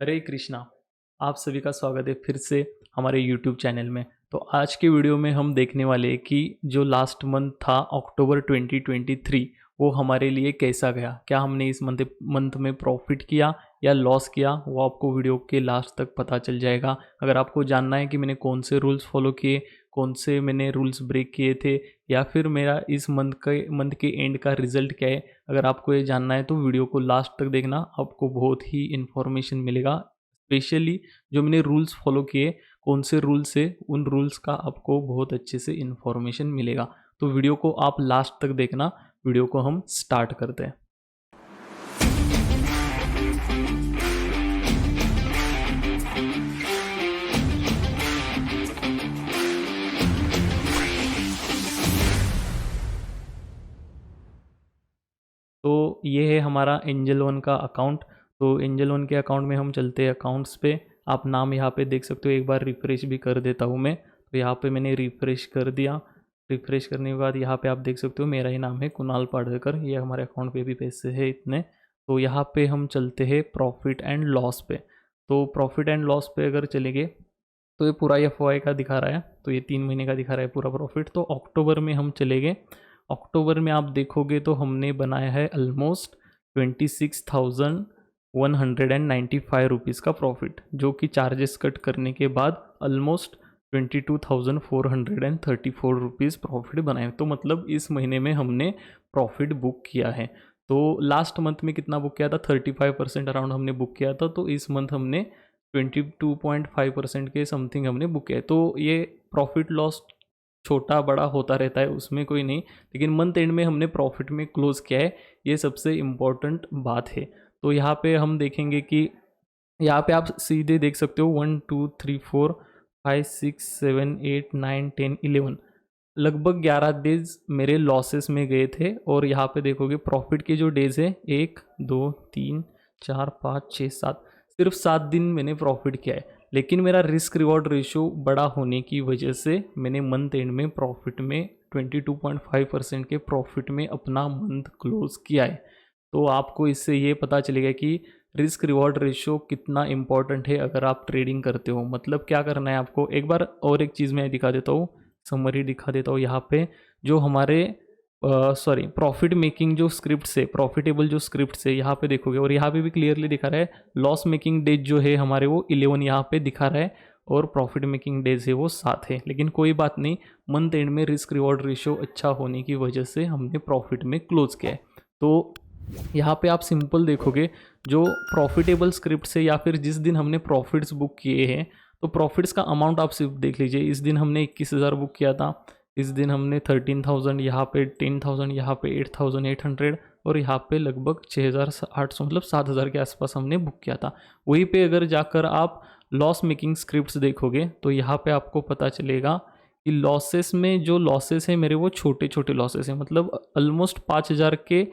हरे कृष्णा। आप सभी का स्वागत है फिर से हमारे यूट्यूब चैनल में। तो आज के वीडियो में हम देखने वाले हैं कि जो लास्ट मंथ था अक्टूबर 2023 वो हमारे लिए कैसा गया। क्या हमने इस मंथ में प्रॉफिट किया या लॉस किया, वो आपको वीडियो के लास्ट तक पता चल जाएगा। अगर आपको जानना है कि मैंने कौन से रूल्स फॉलो किए, कौन से मैंने रूल्स ब्रेक किए थे, या फिर मेरा इस मंथ के एंड का रिजल्ट क्या है, अगर आपको ये जानना है तो वीडियो को लास्ट तक देखना, आपको बहुत ही इन्फॉर्मेशन मिलेगा। स्पेशली जो मैंने रूल्स फॉलो किए, कौन से रूल्स है, उन रूल्स का आपको बहुत अच्छे से इन्फॉर्मेशन मिलेगा। तो वीडियो को आप लास्ट तक देखना। वीडियो को हम स्टार्ट करते हैं। तो ये है हमारा एंजल वन का अकाउंट। तो एंजल वन के अकाउंट में हम चलते हैं अकाउंट्स पे। आप नाम यहाँ पे देख सकते हो, एक बार रिफ़्रेश भी कर देता हूँ मैं। तो यहाँ पे मैंने रिफ़्रेश कर दिया। रिफ़्रेश करने के बाद यहाँ पे आप देख सकते हो मेरा ही नाम है कुणाल पाढ़ेकर। ये हमारे अकाउंट पे भी पैसे है इतने। तो यहाँ पे हम चलते हैं प्रॉफिट एंड लॉस पे। तो प्रॉफिट एंड लॉस पे अगर चलेंगे तो ये पूरा FY का दिखा रहा है। तो ये 3 महीने का दिखा रहा है पूरा प्रॉफिट। तो अक्टूबर में हम चले गए। अक्टूबर में आप देखोगे तो हमने बनाया है ऑलमोस्ट 26,195 रुपीज़ का प्रॉफिट, जो कि चार्जेस कट करने के बाद ऑलमोस्ट 22,434 रुपीज़ प्रॉफिट बनाए। तो मतलब इस महीने में हमने प्रॉफिट बुक किया है। तो लास्ट मंथ में कितना बुक किया था, 35% अराउंड हमने बुक किया था। तो इस मंथ हमने 22.5% के समथिंग हमने बुक किया है। तो ये प्रॉफिट लॉस छोटा बड़ा होता रहता है, उसमें कोई नहीं, लेकिन मंथ एंड में हमने प्रॉफिट में क्लोज किया है, ये सबसे इम्पॉर्टेंट बात है। तो यहाँ पे हम देखेंगे कि यहाँ पे आप सीधे देख सकते हो 1 2 3 4 5 6 7 8 9 10 11 लगभग 11 डेज मेरे लॉसेस में गए थे। और यहाँ पे देखोगे प्रॉफिट के जो डेज है 1 2 3 4 5 6 7, सिर्फ 7 दिन मैंने प्रॉफिट किया है। लेकिन मेरा रिस्क रिवॉर्ड रेशियो बड़ा होने की वजह से मैंने मंथ एंड में प्रॉफिट में 22.5% के प्रॉफिट में अपना मंथ क्लोज किया है। तो आपको इससे ये पता चलेगा कि रिस्क रिवॉर्ड रेशियो कितना इंपॉर्टेंट है अगर आप ट्रेडिंग करते हो। मतलब क्या करना है आपको, एक बार और एक चीज़ मैं दिखा देता हूँ, समरी दिखा देता हूँ। यहाँ पे जो हमारे प्रॉफिट मेकिंग जो स्क्रिप्ट है, प्रॉफिटेबल जो स्क्रिप्ट है, यहाँ पे देखोगे और यहाँ पे भी क्लियरली दिखा रहा है लॉस मेकिंग डेज जो है हमारे वो 11 यहाँ पे दिखा रहा है, और प्रॉफिट मेकिंग डेज है वो 7 है। लेकिन कोई बात नहीं, मंथ एंड में रिस्क रिवॉर्ड रेशियो अच्छा होने की वजह से हमने प्रॉफिट में क्लोज किया है। तो यहाँ पे आप सिंपल देखोगे जो प्रॉफिटेबल स्क्रिप्ट से या फिर जिस दिन हमने प्रॉफिट्स बुक किए हैं, तो प्रॉफिट्स का अमाउंट आप सिर्फ देख लीजिए। इस दिन हमने 21,000 बुक किया था, इस दिन हमने 13,000, यहाँ पे 10,000, यहाँ पे 8,800, और यहाँ पे लगभग 6,800, मतलब 7,000 के आसपास हमने बुक किया था। वहीं पे अगर जाकर आप लॉस मेकिंग स्क्रिप्ट्स देखोगे तो यहाँ पे आपको पता चलेगा कि लॉसेस में जो लॉसेस हैं मेरे वो छोटे छोटे लॉसेस हैं, मतलब ऑलमोस्ट 5,000 के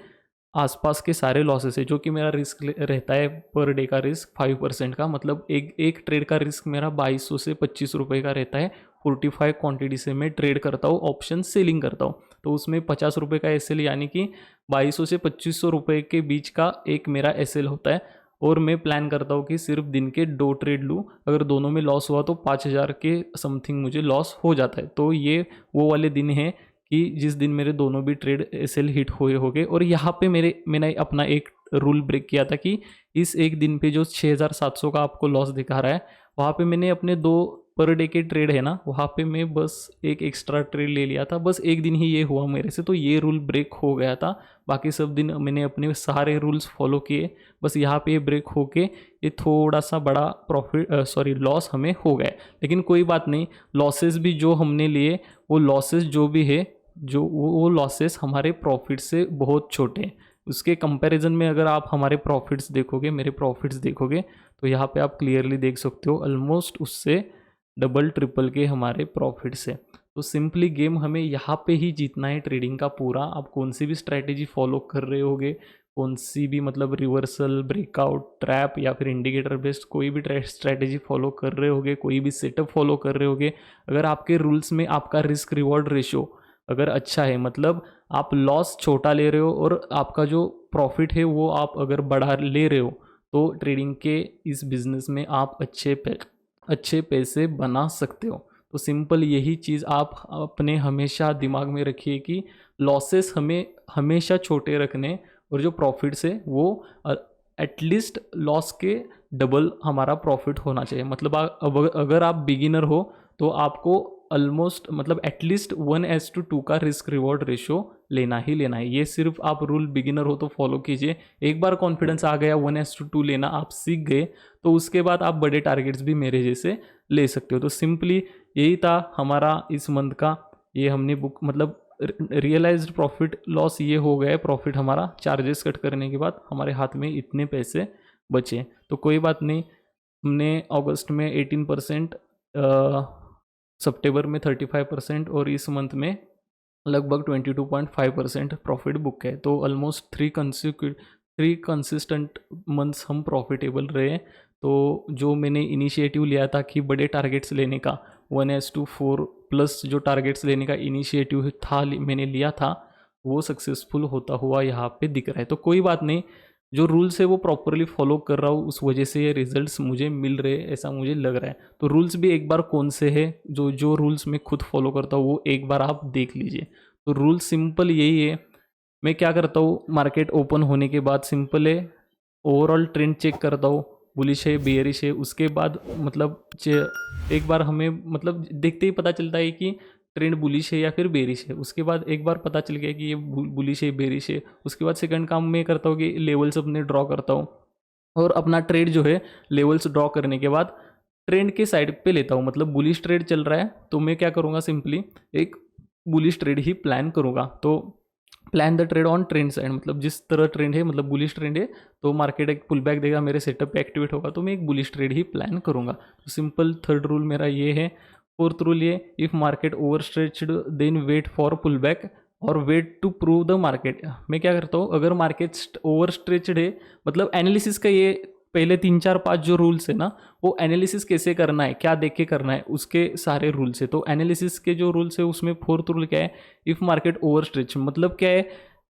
आसपास के सारे लॉसेस है। जो कि मेरा रिस्क रहता है पर डे का रिस्क 5% का, मतलब एक एक ट्रेड का रिस्क मेरा 2200 से 25 रुपये का रहता है। 45 क्वांटिटी से मैं ट्रेड करता हूँ, ऑप्शन सेलिंग करता हूँ। तो उसमें 50 रुपये का एसएल, यानी कि 2200 से 2500 रुपये के बीच का एक मेरा एसएल होता है। और मैं प्लान करता हूँ कि सिर्फ दिन के 2 ट्रेड लूँ। अगर दोनों में लॉस हुआ तो 5,000 के समथिंग मुझे लॉस हो जाता है। तो ये वो वाले दिन हैं कि जिस दिन मेरे दोनों भी ट्रेड एसएल हिट हुए होंगे। और यहाँ पे मैंने अपना एक रूल ब्रेक किया था कि इस एक दिन पे जो 6,700 का आपको लॉस दिखा रहा है, वहाँ पे मैंने अपने 2 पर डे के ट्रेड है ना, वहाँ पे मैं बस एक एक्स्ट्रा ट्रेड ले लिया था। बस एक दिन ही ये हुआ मेरे से, तो ये रूल ब्रेक हो गया था। बाकी सब दिन मैंने अपने सारे रूल्स फॉलो किए। बस यहाँ पे ब्रेक होके ये थोड़ा सा बड़ा लॉस हमें हो गया। लेकिन कोई बात नहीं, लॉसेस भी जो हमने लिए, वो लॉसेस जो भी है, जो वो लॉसेस हमारे प्रॉफिट से बहुत छोटे हैं। उसके कंपैरिजन में अगर आप हमारे प्रॉफिट्स देखोगे, मेरे प्रॉफिट्स देखोगे, तो यहाँ पे आप क्लियरली देख सकते हो ऑलमोस्ट उससे डबल ट्रिपल के हमारे प्रॉफिट्स है। तो सिंपली गेम हमें यहाँ पे ही जीतना है ट्रेडिंग का पूरा। आप कौन सी भी स्ट्रैटेजी फॉलो कर रहे होगे, कौन सी भी मतलब रिवर्सल, ब्रेकआउट, ट्रैप या फिर इंडिकेटर बेस्ड कोई भी स्ट्रैटेजी फॉलो कर रहे होगे, कोई भी सेटअप फॉलो कर रहे होगे, अगर आपके रूल्स में आपका रिस्क रिवॉर्ड रेशियो अगर अच्छा है, मतलब आप लॉस छोटा ले रहे हो और आपका जो प्रॉफिट है वो आप अगर बढ़ा ले रहे हो, तो ट्रेडिंग के इस बिज़नेस में आप अच्छे पैसे बना सकते हो। तो सिंपल यही चीज़ आप अपने हमेशा दिमाग में रखिए कि लॉसेस हमें हमेशा छोटे रखने और जो प्रॉफिट्स है वो एटलीस्ट लॉस के डबल हमारा प्रॉफिट होना चाहिए। मतलब अगर आप बिगिनर हो तो आपको ऑलमोस्ट मतलब एटलीस्ट 1:2 का रिस्क रिवॉर्ड रेशियो लेना ही लेना है। ये सिर्फ आप रूल बिगिनर हो तो फॉलो कीजिए। एक बार कॉन्फिडेंस आ गया 1:2 लेना आप सीख गए तो उसके बाद आप बड़े टारगेट्स भी मेरे जैसे ले सकते हो। तो सिंपली यही था हमारा इस मंथ का। ये हमने बुक मतलब रियलाइज्ड प्रॉफिट लॉस ये हो गया है। प्रॉफिट हमारा चार्जेस कट करने के बाद हमारे हाथ में इतने पैसे बचे। तो कोई बात नहीं, हमने अगस्त में 18%, सितंबर में 35% और इस मंथ में लगभग 22.5% प्रॉफिट बुक है। तो ऑलमोस्ट 3 कंसिस्टेंट मंथ्स हम प्रॉफिटेबल रहे। तो जो मैंने इनिशिएटिव लिया था कि बड़े टारगेट्स लेने का 1:4 प्लस जो टारगेट्स लेने का इनिशिएटिव था मैंने लिया था वो सक्सेसफुल होता हुआ यहाँ पे दिख रहा है। तो कोई बात नहीं, जो रूल्स है वो प्रॉपरली फॉलो कर रहा हूँ, उस वजह से ये रिजल्ट्स मुझे मिल रहे हैं ऐसा मुझे लग रहा है। तो रूल्स भी एक बार कौन से है जो जो रूल्स मैं खुद फॉलो करता हूँ वो एक बार आप देख लीजिए। तो रूल सिंपल यही है। मैं क्या करता हूँ, मार्केट ओपन होने के बाद सिंपल है ओवरऑल ट्रेंड चेक करता हूँ, बुलिश है बेयरिश है। उसके बाद मतलब एक बार हमें मतलब देखते ही पता चलता है कि ट्रेंड बुलिश है या फिर बेरिश है। उसके बाद एक बार पता चल गया कि ये बुलिश है बेरिश है, उसके बाद सेकंड काम मैं करता हूँ कि लेवल्स अपने ड्रॉ करता हूँ और अपना ट्रेड जो है लेवल्स ड्रॉ करने के बाद ट्रेंड के साइड पे लेता हूँ। मतलब बुलिश ट्रेड चल रहा है तो मैं क्या करूँगा, सिंपली एक बुलिश ट्रेड ही प्लान करूँगा। तो plan the trade on trend side, मतलब जिस तरह ट्रेंड है मतलब बुलिश ट्रेंड है तो मार्केट एक पुल बैक देगा, मेरे सेटअप पे एक्टिवेट होगा तो मैं एक बुलिश ट्रेड ही प्लान करूँगा। तो सिंपल थर्ड रूल मेरा ये है। फोर्थ रूल ये, if market over stretched then wait for pull back और wait to prove the market. मैं क्या करता हूँ, अगर मार्केट ओवर स्ट्रेच्ड है मतलब एनालिसिस का ये पहले 3 4 5 जो रूल्स है ना वो एनालिसिस कैसे करना है क्या देख के करना है उसके सारे रूल्स है। तो एनालिसिस के जो रूल्स है उसमें फोर्थ रूल क्या है, इफ़ मार्केट ओवर स्ट्रेच मतलब क्या है,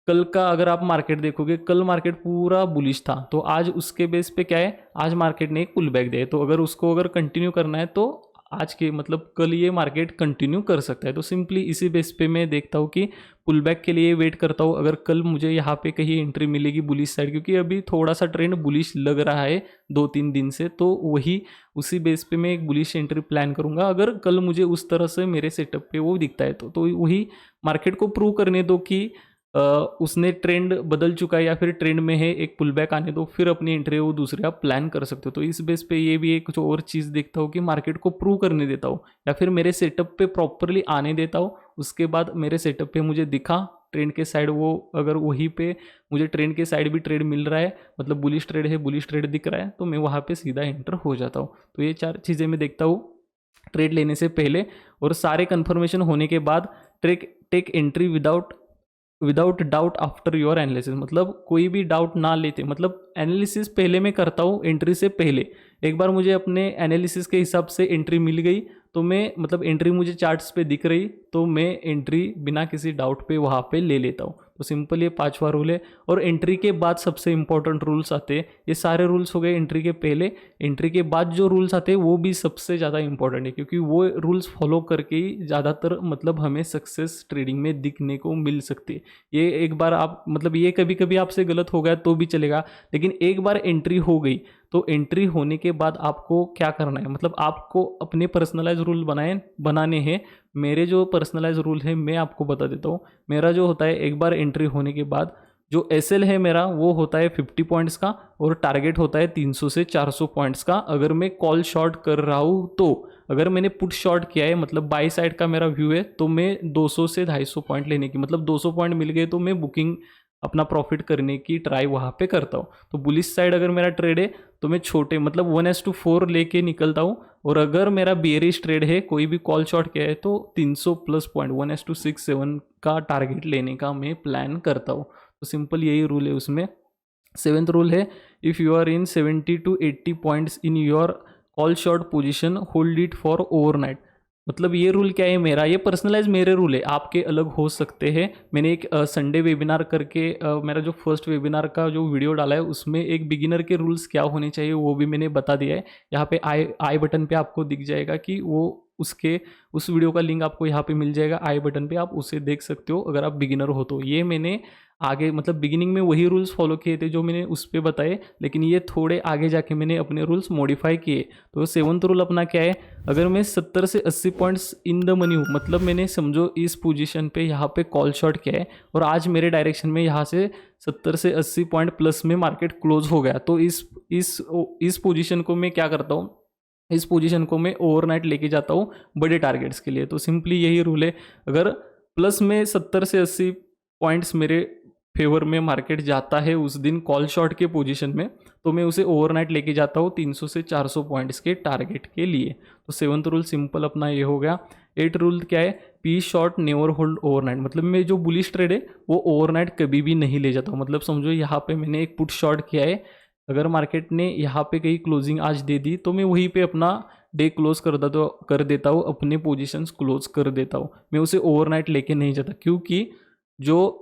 कल का अगर आप मार्केट देखोगे कल मार्केट पूरा बुलिश था तो आज उसके बेस पे क्या है, आज मार्केट ने एक पुल बैक दिया है। तो अगर उसको अगर कंटिन्यू करना है तो आज के मतलब कल ये मार्केट कंटिन्यू कर सकता है। तो सिंपली इसी बेस पे मैं देखता हूँ कि पुल बैक के लिए वेट करता हूँ। अगर कल मुझे यहाँ पे कहीं एंट्री मिलेगी बुलिश साइड, क्योंकि अभी थोड़ा सा ट्रेंड बुलिश लग रहा है 2 3 दिन से, तो वही उसी बेस पे मैं एक बुलिश एंट्री प्लान करूँगा। अगर कल मुझे उस तरह से मेरे सेटअप पे वो दिखता है तो वही मार्केट को प्रूव करने दो कि उसने ट्रेंड बदल चुका है या फिर ट्रेंड में है, एक पुल बैक आने दो, फिर अपनी एंट्री वो दूसरे आप प्लान कर सकते हो। तो इस बेस पे ये भी एक कुछ और चीज़ देखता हूँ कि मार्केट को प्रूव करने देता हूँ या फिर मेरे सेटअप पे प्रॉपरली आने देता हूँ। उसके बाद मेरे सेटअप पे मुझे दिखा ट्रेंड के साइड, वो अगर वहीं पे मुझे ट्रेंड के साइड भी ट्रेड मिल रहा है मतलब बुलिश ट्रेड है, बुलिश ट्रेड दिख रहा है तो मैं वहाँ पे सीधा एंटर हो जाता हूँ। तो ये 4 चीज़ें मैं देखता हूँ ट्रेड लेने से पहले, और सारे कन्फर्मेशन होने के बाद take entry without doubt after your analysis. मतलब कोई भी डाउट ना लेते, मतलब एनालिसिस पहले मैं करता हूँ एंट्री से पहले। एक बार मुझे अपने एनालिसिस के हिसाब से एंट्री मिल गई तो मैं मतलब एंट्री मुझे चार्ट्स पे दिख रही तो मैं एंट्री बिना किसी डाउट पे वहाँ पे ले लेता हूँ। तो सिंपल ये 5वां रूल है। और एंट्री के बाद सबसे इंपॉर्टेंट रूल्स आते हैं। ये सारे रूल्स हो गए एंट्री के पहले, एंट्री के बाद जो रूल्स आते हैं वो भी सबसे ज़्यादा इंपॉर्टेंट है, क्योंकि वो रूल्स फॉलो करके ही ज़्यादातर मतलब हमें सक्सेस ट्रेडिंग में दिखने को मिल सकती है। ये एक बार आप मतलब ये कभी कभी आपसे गलत हो गया तो भी चलेगा, लेकिन एक बार एंट्री हो गई तो एंट्री होने के बाद आपको क्या करना है, मतलब आपको अपने पर्सनलाइज रूल बनाने हैं। मेरे जो पर्सनलाइज रूल है मैं आपको बता देता हूँ। मेरा जो होता है, एक बार एंट्री होने के बाद जो एसएल है मेरा वो होता है 50 पॉइंट्स का और टारगेट होता है 300 से 400 पॉइंट्स का। अगर मैं कॉल शॉर्ट कर रहा हूँ तो, अगर मैंने पुट शॉर्ट किया है मतलब बाई साइड का मेरा व्यू है तो मैं 200 से 250 पॉइंट लेने की, मतलब 200 पॉइंट मिल गए तो मैं बुकिंग अपना प्रॉफिट करने की ट्राई वहाँ पे करता हूँ। तो बुलिश साइड अगर मेरा ट्रेड है तो मैं छोटे मतलब 1:4 लेके निकलता हूँ। और अगर मेरा बेयरिश ट्रेड है, कोई भी कॉल शॉर्ट किया है तो 300 प्लस पॉइंट 1:6-7 का टारगेट लेने का मैं प्लान करता हूँ। तो सिंपल यही रूल है उसमें। 7th रूल है, if you are in 70 to 80 points in your call short position hold it for overnight. मतलब ये रूल क्या है मेरा, ये पर्सनलाइज मेरे रूल है, आपके अलग हो सकते हैं। मैंने एक संडे वेबिनार करके मेरा जो फर्स्ट वेबिनार का जो वीडियो डाला है उसमें एक बिगिनर के रूल्स क्या होने चाहिए वो भी मैंने बता दिया है। यहाँ पे आई बटन पे आपको दिख जाएगा कि वो उसके उस वीडियो का लिंक आपको यहाँ पे मिल जाएगा आई बटन पे, आप उसे देख सकते हो अगर आप बिगिनर हो तो। ये मैंने आगे मतलब बिगिनिंग में वही रूल्स फॉलो किए थे जो मैंने उस पर बताए, लेकिन ये थोड़े आगे जाके मैंने अपने रूल्स मॉडिफाई किए। तो 7th रूल अपना क्या है, अगर मैं 70 से 80 पॉइंट्स इन द मनी हूँ, मतलब मैंने समझो इस पोजीशन पे यहाँ पे कॉल शॉट किया है और आज मेरे डायरेक्शन में यहाँ से 70 से 80 पॉइंट प्लस में मार्केट क्लोज हो गया, तो इस पोजीशन को मैं क्या करता हूँ, इस पोजीशन को मैं ओवरनाइट लेके जाता हूँ बड़े टारगेट्स के लिए। तो सिंपली यही रूल है, अगर प्लस में 70 से 80 पॉइंट्स मेरे फेवर में मार्केट जाता है उस दिन कॉल शॉर्ट के पोजीशन में, तो मैं उसे ओवरनाइट लेके जाता हूँ 300 से 400 पॉइंट्स के टारगेट के लिए। तो 7th रूल सिंपल अपना ये हो गया। 8th रूल क्या है, P short never hold overnight, मतलब मैं जो बुलिश ट्रेड है वो ओवरनाइट कभी भी नहीं ले जाता हूँ। मतलब समझो यहाँ पे मैंने एक पुट शॉर्ट किया है, अगर मार्केट ने यहाँ पे कहीं क्लोजिंग आज दे दी तो मैं वहीं पे अपना डे क्लोज कर देता हूँ, अपने पोजीशंस क्लोज कर देता हूँ, मैं उसे ओवरनाइट लेके नहीं जाता। क्योंकि जो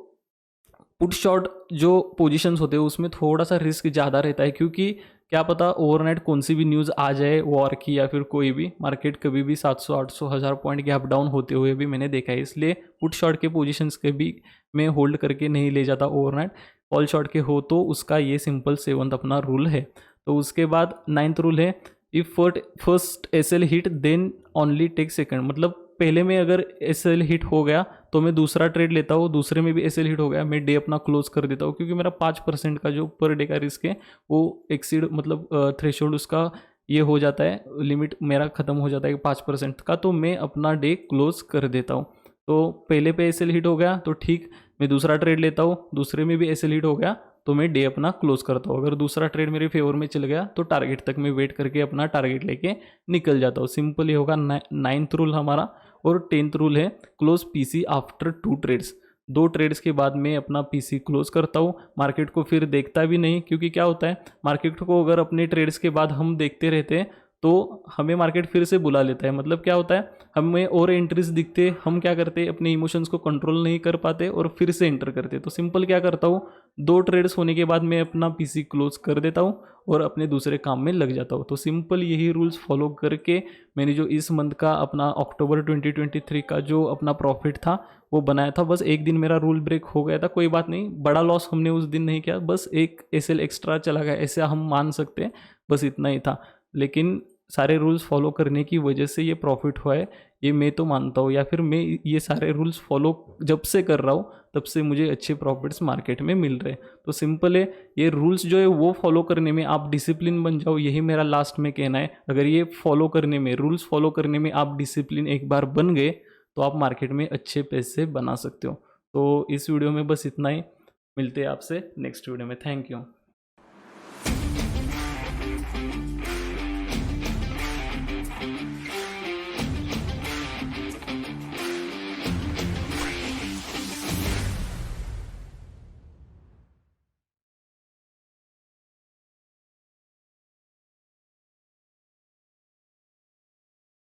पुट शॉर्ट जो पोजीशंस होते हैं उसमें थोड़ा सा रिस्क ज़्यादा रहता है, क्योंकि क्या पता ओवरनाइट कौन सी भी न्यूज़ आ जाए वॉर की या फिर कोई भी, मार्केट कभी भी 700 800 1000 पॉइंट के अप डाउन होते हुए भी मैंने देखा है। इसलिए पुट शॉर्ट के पोजीशंस के भी मैं होल्ड करके नहीं ले जाता ओवरनाइट। कॉल शॉर्ट के हो तो उसका ये सिंपल 7th अपना रूल है। तो उसके बाद 9th रूल है, if first SL hit then only take second, मतलब पहले में अगर एसएल हिट हो गया तो मैं दूसरा ट्रेड लेता हूँ, दूसरे में भी एसएल हिट हो गया मैं डे अपना क्लोज कर देता हूँ, क्योंकि मेरा 5% का जो पर डे का रिस्क है वो एक्सीड मतलब थ्रेशोल्ड उसका ये हो जाता है, लिमिट मेरा ख़त्म हो जाता है 5% का, तो मैं अपना डे क्लोज कर देता हूँ। तो पहले पे एसएल हिट हो गया तो ठीक, मैं दूसरा ट्रेड लेता हूँ, दूसरे में भी एसएल हिट हो गया तो मैं डे अपना क्लोज करता हूँ। अगर दूसरा ट्रेड मेरे फेवर में चल गया तो टारगेट तक मैं वेट करके अपना टारगेट लेके निकल जाता हूँ। सिंपल ये होगा 9th रूल हमारा। और 10th रूल है, close PC after 2 trades, 2 trades के बाद मैं अपना पीसी क्लोज करता हूँ, मार्केट को फिर देखता भी नहीं। क्योंकि क्या होता है, मार्केट को अगर अपने ट्रेड्स के बाद हम देखते रहते हैं तो हमें मार्केट फिर से बुला लेता है। मतलब क्या होता है, हमें और एंट्रीज दिखते, हम क्या करते अपने इमोशंस को कंट्रोल नहीं कर पाते और फिर से एंटर करते। तो सिंपल क्या करता हूँ, 2 ट्रेड्स होने के बाद मैं अपना पीसी क्लोज कर देता हूँ और अपने दूसरे काम में लग जाता हूँ। तो सिंपल यही रूल्स फॉलो करके मैंने जो इस मंथ का अपना अक्टूबर 2023 का जो अपना प्रॉफिट था वो बनाया था। बस एक दिन मेरा रूल ब्रेक हो गया था, कोई बात नहीं, बड़ा लॉस हमने उस दिन नहीं किया, बस एक एसएल एक्स्ट्रा चला गया, ऐसे हम मान सकते हैं, बस इतना ही था। लेकिन सारे रूल्स फॉलो करने की वजह से ये प्रॉफिट हुआ है, ये मैं तो मानता हूँ, या फिर मैं ये सारे रूल्स फॉलो जब से कर रहा हूँ तब से मुझे अच्छे प्रॉफिट्स मार्केट में मिल रहे हैं। तो सिंपल है, ये रूल्स जो है वो फॉलो करने में आप डिसिप्लिन बन जाओ, यही मेरा लास्ट में कहना है। अगर ये फॉलो करने में, रूल्स फॉलो करने में आप डिसिप्लिन एक बार बन गए तो आप मार्केट में अच्छे पैसे बना सकते हो। तो इस वीडियो में बस इतना ही, मिलते हैं आपसे नेक्स्ट वीडियो में। Thank you.